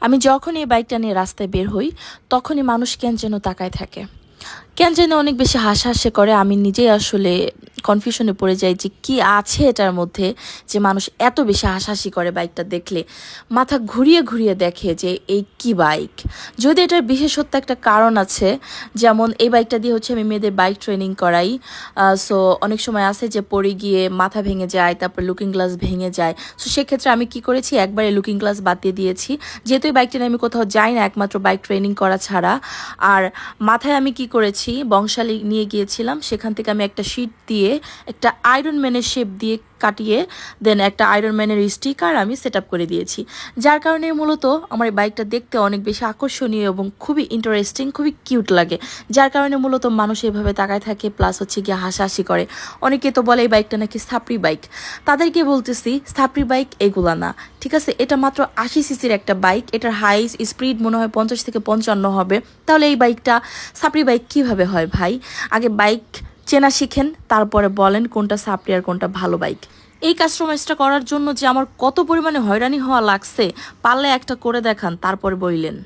আমি যখন এই বাইকটা নিয়ে রাস্তায় বের হই তখনই মানুষ কেন যেন তাকায় থাকে, কেন যেন অনেক বেশি হাসাহাসি করে। আমি নিজেই আসলে কনফিউশনে পড়ে যাই যে কি আছে এটার মধ্যে যে মানুষ এত বেশি হাসাহাসি করে বাইকটা দেখলে, মাথা ঘুরিয়ে ঘুরিয়ে দেখে যে এই কি বাইক। যদি এটার বিশেষত্ব একটা কারণ আছে, যেমন এই বাইকটা দিয়ে হচ্ছে আমি মেয়েদের বাইক ট্রেনিং করাই। সো অনেক সময় আছে যে পড়ে গিয়ে মাথা ভেঙে যায়, তারপর লুকিং গ্লাস ভেঙে যায়। সো সেক্ষেত্রে আমি কি করেছি, একবারে লুকিং গ্লাস বাদ দিয়ে দিয়েছি, যেহেতু এই বাইকটা নিয়ে আমি কোথাও যাই না একমাত্র বাইক ট্রেনিং করা ছাড়া। আর মাথায় আমি কি করেছি, বংশালী নিয়ে গিয়েছিলাম, সেখান থেকে আমি একটা শিট দিয়ে একটা আয়রন ম্যানের শেপ দিয়ে কাটিয়ে দেন একটা আয়রন ম্যানের স্টিকার আমি সেট আপ করে দিয়েছি, যার কারণে মূলত আমার এই বাইকটা দেখতে অনেক বেশি আকর্ষণীয় এবং খুবই ইন্টারেস্টিং, খুবই কিউট লাগে, যার কারণে মূলত মানুষ এভাবে তাকায় থাকে, প্লাস হচ্ছে গিয়ে হাসাহাসি করে। অনেকে তো বলে এই বাইকটা নাকি সাপড়ি বাইক, তাদেরকে বলতেছি সাপড়ি বাইক এগুলা না, ঠিক আছে। এটা মাত্র 80 সিসির একটা বাইক, এটার হাইস স্পিড মনে হয় 50 থেকে 55 হবে। তাহলে এই বাইকটা সাপড়ি বাইক কিভাবে হয় ভাই? আগে বাইক চেনা শিখেন, তারপরে বলেন কোনটা সাপড়ি আর কোনটা ভালো বাইক। এই কাস্টমাইজটা করার জন্য যে আমার কত পরিমাণে হয়রানি হওয়া লাগছে, পারলে একটা করে দেখান তারপরে বললেন।